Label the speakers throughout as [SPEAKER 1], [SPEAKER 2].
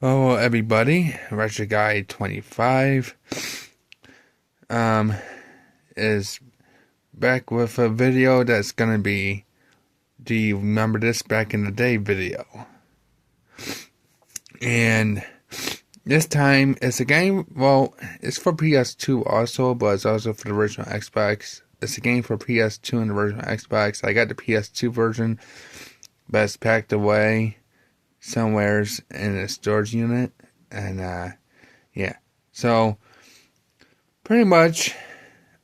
[SPEAKER 1] Oh, everybody, Retro Guy 25 um is back with a video that's gonna be Do you remember this back in the day video? And this time it's a game, well, it's for PS2 also, but it's also for the original Xbox. It's a game for PS2 and the original Xbox. I got the PS2 version, but it's packed away somewheres in a storage unit. And yeah. So pretty much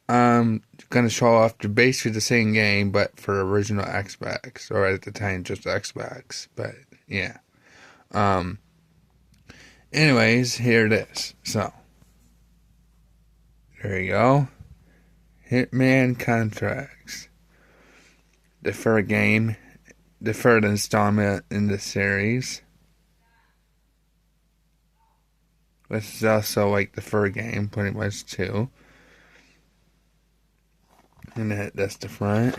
[SPEAKER 1] gonna show off basically the same game, but for original Xbox, or at the time just Xbox. But yeah. Um. Anyways, here it is. So there you go. Hitman Contracts, the third game, the third installment in the series. This is also like the third game, pretty much too. And that's the front.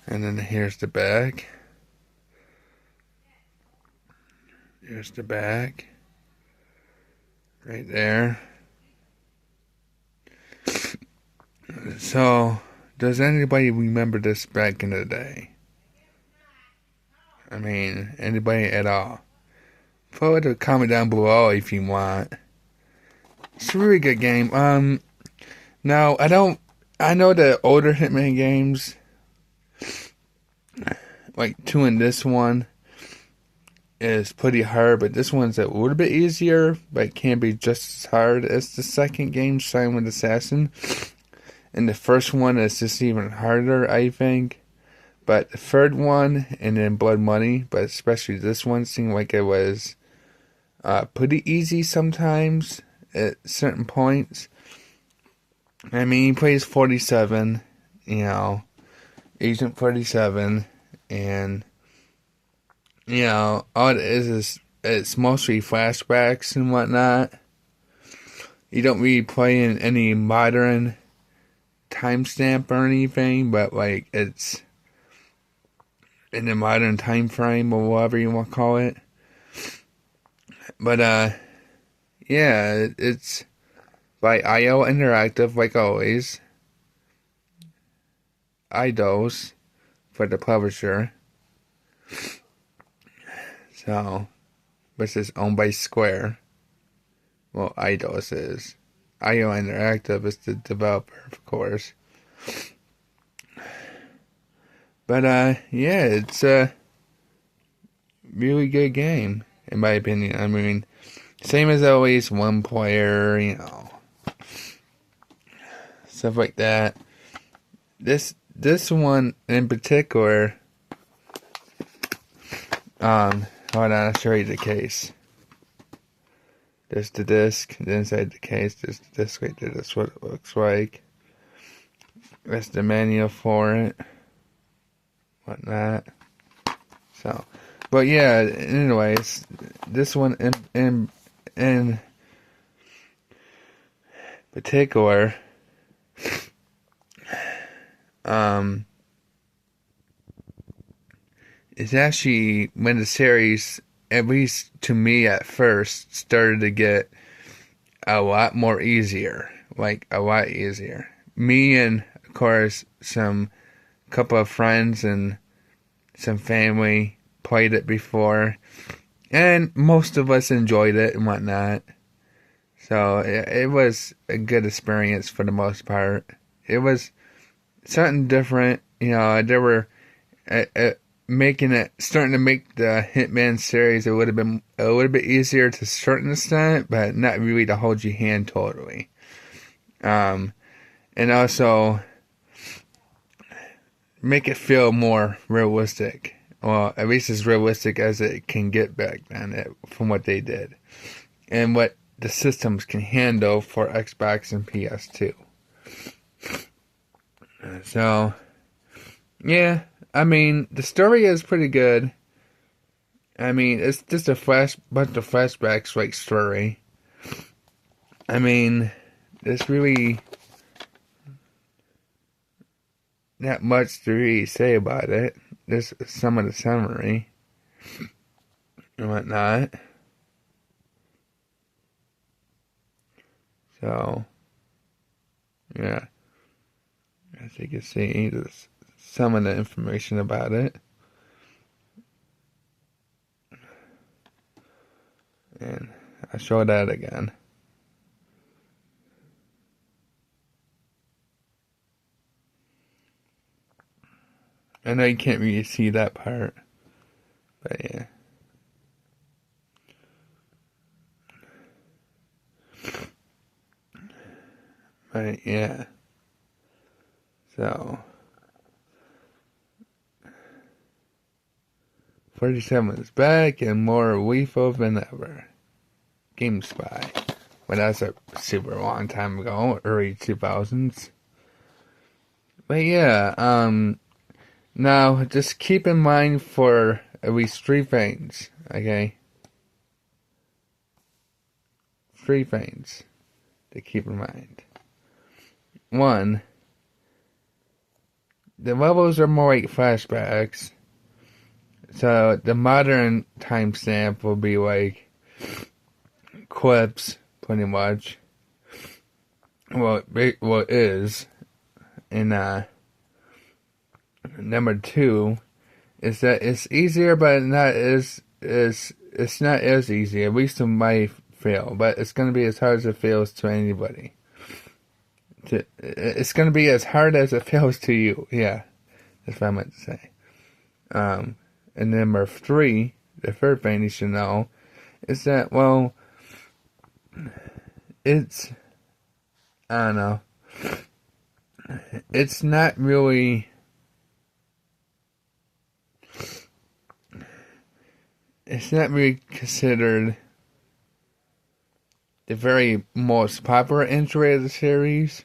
[SPEAKER 1] And then here's the back. Here's the back. Right there. So, does anybody remember this back in the day? I mean, anybody at all? Put a comment down below if you want. It's a really good game. Now, I know the older Hitman games, like 2 and this one, is pretty hard, but this one's a little bit easier, but can be just as hard as the second game, Silent Assassin. And the first one is just even harder, I think. But the third one, and then Blood Money, but especially this one, seemed like it was pretty easy sometimes at certain points. I mean, he plays 47, Agent 47, and, all it is it's mostly flashbacks and whatnot. You don't really play in any modern timestamp or anything, but like it's in the modern time frame or whatever you want to call it. But yeah, it's by IO Interactive, like always. Eidos for the publisher. So, which is owned by Square. Well, Eidos is. IO Interactive is the developer, of course. But yeah, it's a really good game, in my opinion. I mean, same as always, one player, stuff like that. This one in particular, hold on, I'll show you the case. There's the disc, inside the case, there's the disc right there, that's what it looks like. That's the manual for it, whatnot. So, but yeah, anyways, this one in particular, it's actually when the series, at least to me at first, started to get a lot more easier. Like, a lot easier. Me and, of course, some couple of friends and some family played it before. And most of us enjoyed it and whatnot. So, it was a good experience for the most part. It was something different. There were starting to make the Hitman series a little bit easier to a certain extent, but not really to hold your hand totally. And also make it feel more realistic. Well, at least as realistic as it can get back then, from what they did, and what the systems can handle for Xbox and PS2. So, yeah, I mean, the story is pretty good. I mean, it's just a bunch of flashbacks like story. I mean, there's really not much to really say about it. There's some of the summary and whatnot. So, yeah. As you can see, there's some of the information about it. And I'll show that again. I know you can't really see that part, but yeah. But yeah. So 47 is back and more lethal than ever. GameSpy. Well, that's a super long time ago, early 2000s. But yeah, now just keep in mind for at least 3 things, okay? 3 things to keep in mind. 1, the levels are more like flashbacks. So the modern timestamp will be like clips, pretty much. Well, it is. And number 2 is that it's easier, but it's not as easy. At least it might feel, but it's gonna be as hard as it feels to anybody. It's gonna be as hard as it feels to you. Yeah, that's what I meant to say. And number 3, the third thing you should know, is that, well, it's, I don't know, it's not really, considered the very most popular entry of the series,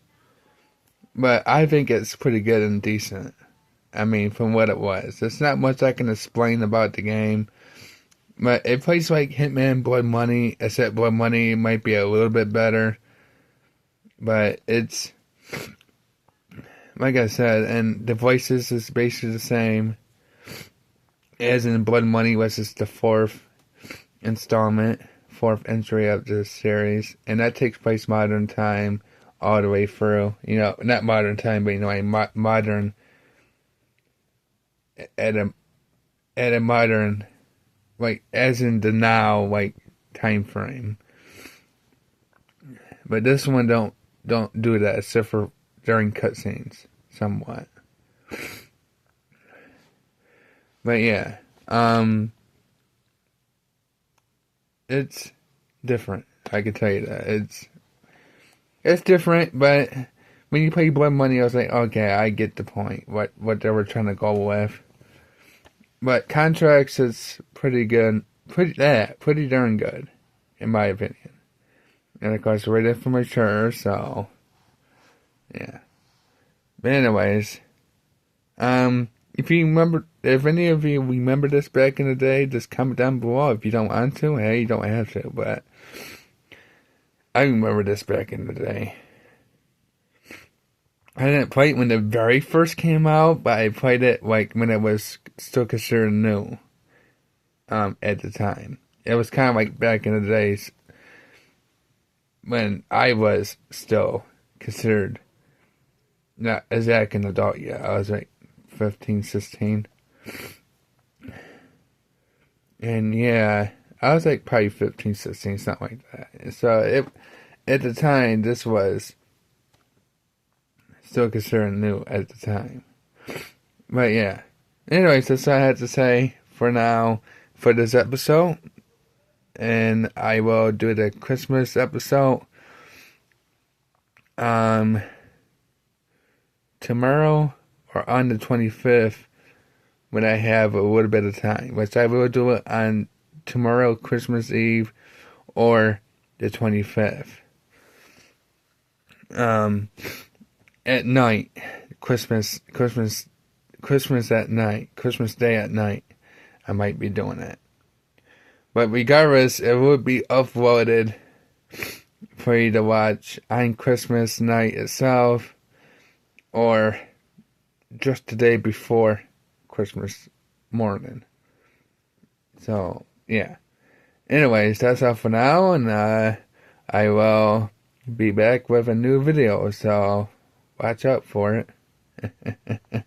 [SPEAKER 1] but I think it's pretty good and decent. I mean, from what it was. There's not much I can explain about the game. But it plays like Hitman Blood Money, except Blood Money might be a little bit better. But it's, like I said, and the voices is basically the same as in Blood Money, which is the 4th installment, 4th entry of the series. And that takes place modern time all the way through. You know, not modern time, but, you know, modern, at a modern, like, as in the now, like, time frame. But this one don't do that, except for during cutscenes, somewhat. But yeah, it's different. I can tell you that it's different. But when you play Blood Money, I was like, okay, I get the point. What they were trying to go with. But Contracts is pretty good, pretty darn good, in my opinion. And of course, rated for mature, so yeah. But anyways, if any of you remember this back in the day, just comment down below. If you don't want to, hey, you don't have to. But I remember this back in the day. I didn't play it when it very first came out, but I played it like when it was still considered new. At the time, it was kind of like back in the days when I was still considered not exactly an adult yet. I was like 15, 16. And yeah, I was like probably 15, 16, something like that. So at the time, this was still considered new at the time. But yeah. Anyways, that's all I had to say for now for this episode. And I will do the Christmas episode tomorrow or on the 25th when I have a little bit of time, which I will do it on tomorrow, Christmas Eve, or the 25th. At night, Christmas at night, Christmas Day at night, I might be doing it. But regardless, it will be uploaded for you to watch on Christmas night itself, or just the day before Christmas morning. So, yeah. Anyways, that's all for now, and I will be back with a new video, so watch out for it.